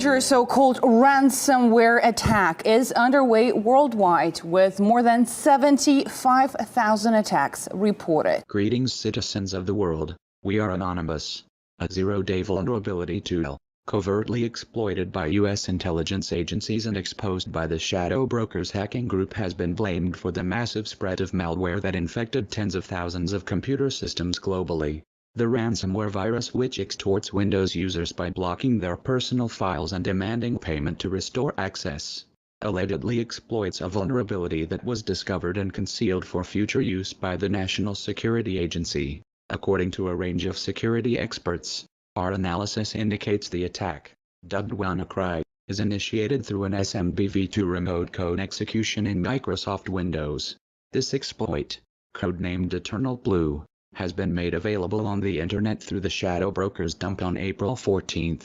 major so-called ransomware attack is underway worldwide, with more than 75,000 attacks reported. Greetings, citizens of the world. We are Anonymous, a zero-day vulnerability tool, covertly exploited by U.S. intelligence agencies and exposed by the Shadow Brokers hacking group, has been blamed for the massive spread of malware that infected tens of thousands of computer systems globally. The ransomware virus, which extorts Windows users by blocking their personal files and demanding payment to restore access, allegedly exploits a vulnerability that was discovered and concealed for future use by the National Security Agency. According to a range of security experts, our analysis indicates the attack, dubbed WannaCry, is initiated through an SMBv2 remote code execution in Microsoft Windows. This exploit, codenamed Eternal Blue, has been made available on the internet through the Shadow Brokers dump on April 14,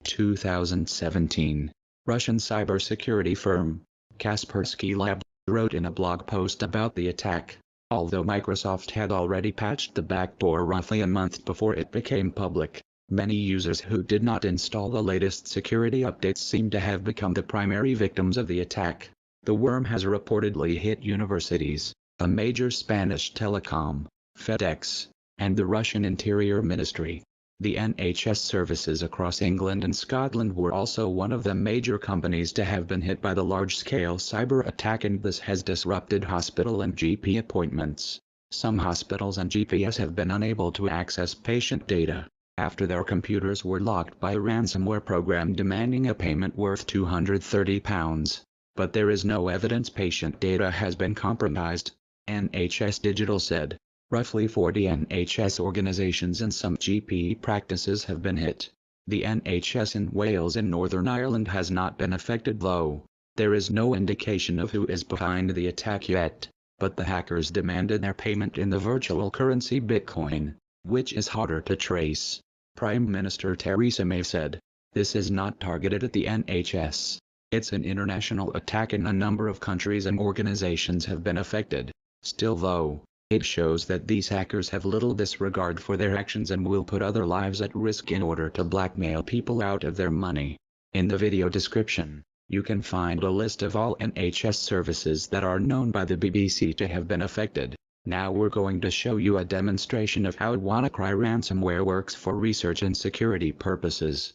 2017. Russian cybersecurity firm Kaspersky Lab wrote in a blog post about the attack. Although Microsoft had already patched the backdoor roughly a month before it became public, many users who did not install the latest security updates seem to have become the primary victims of the attack. The worm has reportedly hit universities, a major Spanish telecom, FedEx, and the Russian Interior Ministry. The NHS services across England and Scotland were also one of the major companies to have been hit by the large-scale cyber attack, and this has disrupted hospital and GP appointments. Some hospitals and GPs have been unable to access patient data after their computers were locked by a ransomware program demanding a payment worth £230. But there is no evidence patient data has been compromised, NHS Digital said. Roughly 40 NHS organisations and some GP practices have been hit. The NHS in Wales and Northern Ireland has not been affected, though. There is no indication of who is behind the attack yet, but the hackers demanded their payment in the virtual currency Bitcoin, which is harder to trace. Prime Minister Theresa May said, "This is not targeted at the NHS. It's an international attack and a number of countries and organisations have been affected." Still, though, it shows that these hackers have little disregard for their actions and will put other lives at risk in order to blackmail people out of their money. In the video description, you can find a list of all NHS services that are known by the BBC to have been affected. Now we're going to show you a demonstration of how WannaCry ransomware works for research and security purposes.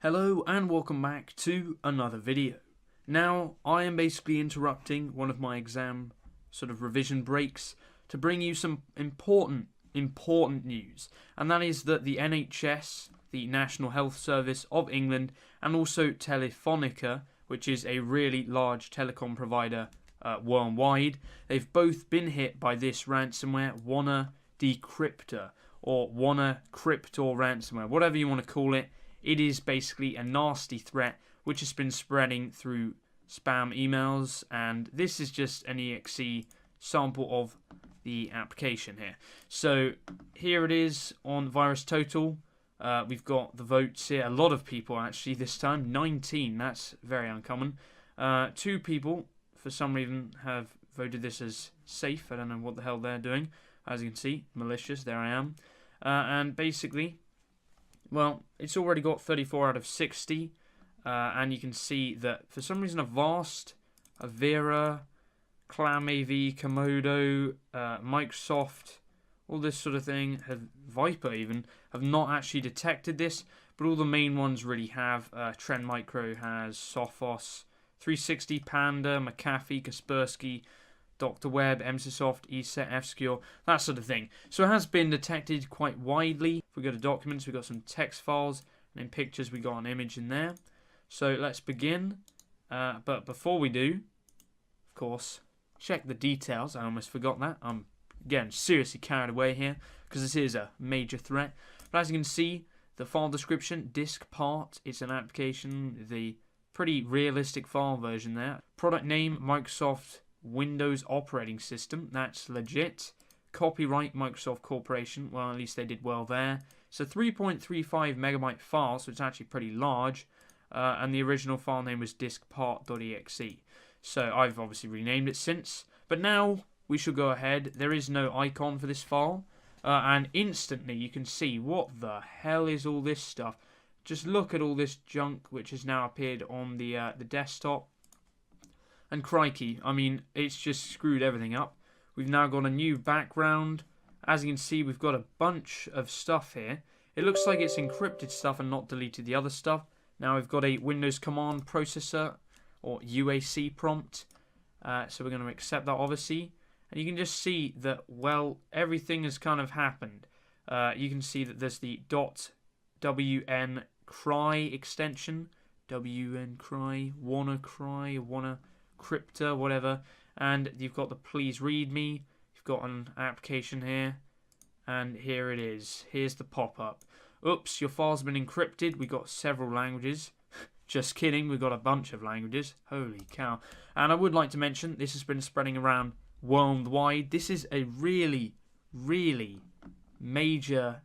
Hello and welcome back to another video. Now, I am basically interrupting one of my exam sort of revision breaks to bring you some important news, and that is that the NHS, the National Health Service of England, and also Telefonica, which is a really large telecom provider worldwide, they've both been hit by this ransomware, WannaDecryptor, or WannaCryptor ransomware, whatever you want to call it. It is basically a nasty threat which has been spreading through spam emails, and this is just an exe sample of the application here. So here it is on VirusTotal. We've got the votes here. A lot of people actually this time, 19. That's very uncommon. 2 people for some reason have voted this as safe. I don't know what the hell they're doing. As you can see, malicious. There I am. And basically, well, it's already got 34 out of 60. And you can see that for some reason Avera, ClamAV, Komodo, Microsoft, all this sort of thing, Viper even, have not actually detected this, but all the main ones really have. Trend Micro has, Sophos, 360, Panda, McAfee, Kaspersky, Dr. Web, MCSoft, ESET, F-Secure, that sort of thing. So it has been detected quite widely. If we go to documents, we've got some text files, and in pictures we got an image in there. So let's begin, but before we do, of course, check the details. I almost forgot that. I'm getting seriously carried away here because this is a major threat. But as you can see, the file description, disk part, it's an application, the pretty realistic file version there. Product name, Microsoft Windows operating system, that's legit. Copyright, Microsoft Corporation, well, at least they did well there. It's a 3.35 megabyte file, so it's actually pretty large. And the original file name was diskpart.exe. So I've obviously renamed it since. But now we shall go ahead. There is no icon for this file. And instantly you can see what the hell is all this stuff. just look at all this junk which has now appeared on the desktop. And crikey, I mean, it's just screwed everything up. We've now got a new background. As you can see, we've got a bunch of stuff here. It looks like it's encrypted stuff and not deleted the other stuff. Now we've got a Windows command processor, or UAC prompt. So we're going to accept that, obviously. And you can just see that, well, everything has kind of happened. You can see that there's the .WannaCry extension. WannaCry, WannaCry, WannaCrypta, whatever. And you've got the please read me. You've got an application here. And here it is. Here's the pop-up. Oops, your file's been encrypted. We got several languages. Just kidding, we've got a bunch of languages. Holy cow. And I would like to mention, this has been spreading around worldwide. This is a really, really major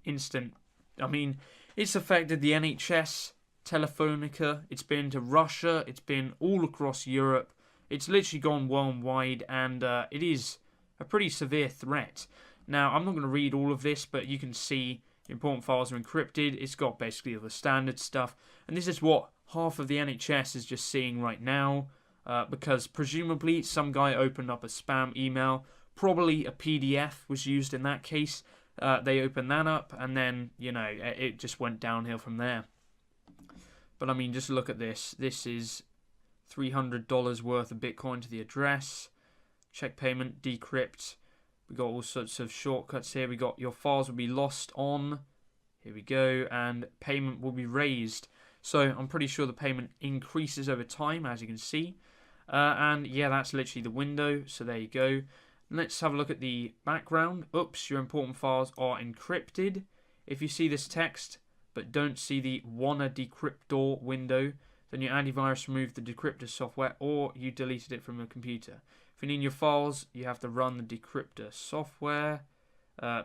incident. I mean, it's affected the NHS, Telefonica, it's been to Russia, it's been all across Europe. It's literally gone worldwide, and it is a pretty severe threat. Now, I'm not going to read all of this, but you can see important files are encrypted. It's got basically all the standard stuff. And this is what half of the NHS is just seeing right now, because presumably some guy opened up a spam email. Probably a PDF was used in that case. They opened that up, and then, you know, it just went downhill from there. But, I mean, just look at this. This is $300 worth of Bitcoin to the address. Check payment, decrypt. We got all sorts of shortcuts here. We got your files will be lost on. Here we go. And payment will be raised. So I'm pretty sure the payment increases over time, as you can see. And yeah, that's literally the window. So there you go. Let's have a look at the background. Oops, your important files are encrypted. If you see this text, but don't see the Wanna Decryptor window, then your antivirus removed the decryptor software or you deleted it from your computer. If you need your files, you have to run the decryptor software.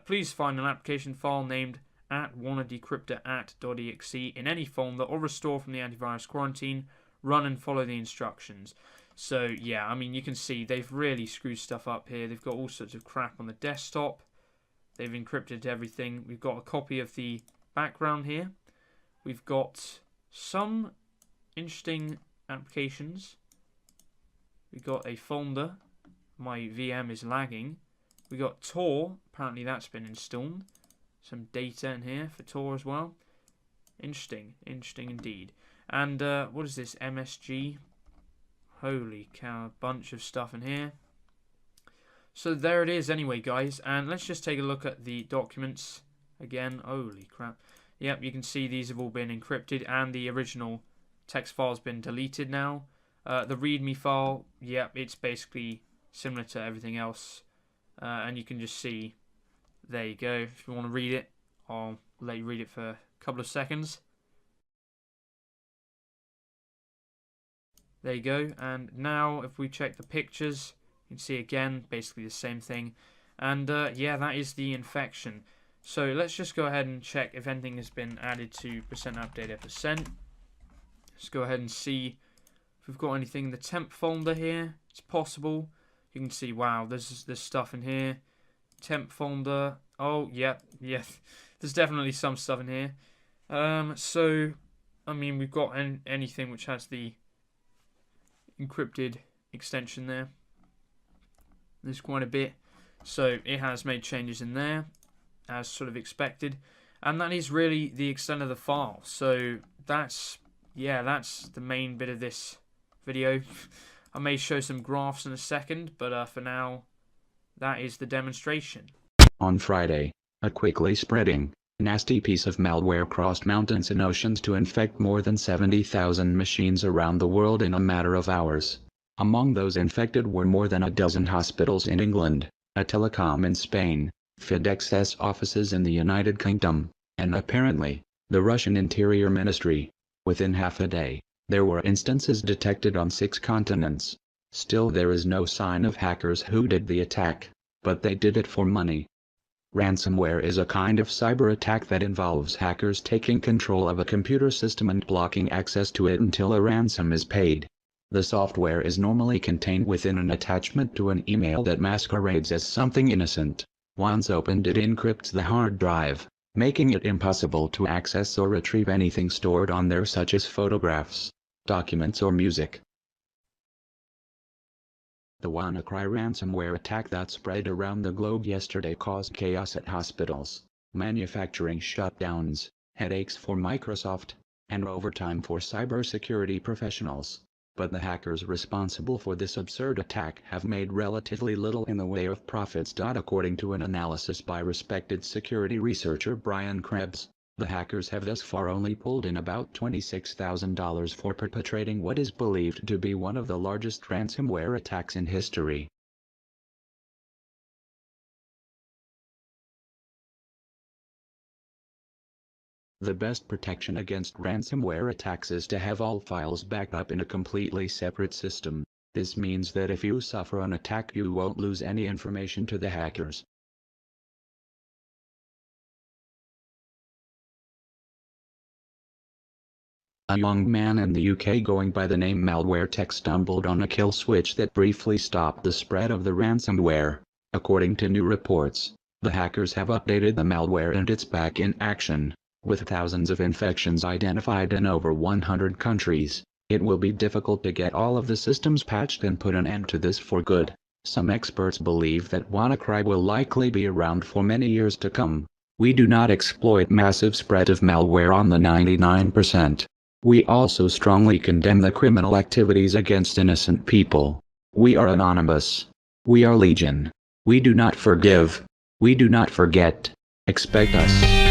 Please find an application file named @wannadecryptor@.exe in any folder or restore from the antivirus quarantine. Run and follow the instructions. So yeah, I mean, you can see they've really screwed stuff up here. They've got all sorts of crap on the desktop. They've encrypted everything. We've got a copy of the background here. We've got some interesting applications. We've got a folder. My VM is lagging. We got Tor. Apparently that's been installed. Some data in here for Tor as well. Interesting. Interesting indeed. And what is this? MSG. Holy cow. A bunch of stuff in here. So there it is anyway, guys. And let's just take a look at the documents again. Holy crap. Yep, you can see these have all been encrypted and the original text file has been deleted now. The README file, yep, it's basically similar to everything else. And you can just see, there you go. If you want to read it, I'll let you read it for a couple of seconds. There you go. And now if we check the pictures, you can see again, basically the same thing. And yeah, that is the infection. So let's just go ahead and check if anything has been added to %update%. Let's go ahead and see if we've got anything in the temp folder here. It's possible. You can see, wow, there's stuff in here. Temp folder. Oh, yeah. There's definitely some stuff in here. So, I mean, we've got anything which has the encrypted extension there. There's quite a bit. So, it has made changes in there, as sort of expected. And that is really the extent of the file. So, that's the main bit of this video. I may show some graphs in a second, but for now, that is the demonstration. On Friday, a quickly spreading, nasty piece of malware crossed mountains and oceans to infect more than 70,000 machines around the world in a matter of hours. Among those infected were more than a dozen hospitals in England, a telecom in Spain, FedEx's offices in the United Kingdom, and apparently, the Russian Interior Ministry. Within half a day, there were instances detected on 6 continents. Still, there is no sign of hackers who did the attack, but they did it for money. Ransomware is a kind of cyber attack that involves hackers taking control of a computer system and blocking access to it until a ransom is paid. The software is normally contained within an attachment to an email that masquerades as something innocent. Once opened, it encrypts the hard drive, making it impossible to access or retrieve anything stored on there, such as photographs, documents, or music. The WannaCry ransomware attack that spread around the globe yesterday caused chaos at hospitals, manufacturing shutdowns, headaches for Microsoft, and overtime for cybersecurity professionals. But the hackers responsible for this absurd attack have made relatively little in the way of profits. According to an analysis by respected security researcher Brian Krebs, the hackers have thus far only pulled in about $26,000 for perpetrating what is believed to be one of the largest ransomware attacks in history. The best protection against ransomware attacks is to have all files backed up in a completely separate system. This means that if you suffer an attack, you won't lose any information to the hackers. A young man in the UK going by the name Malware Tech stumbled on a kill switch that briefly stopped the spread of the ransomware. According to new reports, the hackers have updated the malware and it's back in action. With thousands of infections identified in over 100 countries, it will be difficult to get all of the systems patched and put an end to this for good. Some experts believe that WannaCry will likely be around for many years to come. We do not exploit massive spread of malware on the 99%. We also strongly condemn the criminal activities against innocent people. We are anonymous. We are legion. We do not forgive. We do not forget. Expect us.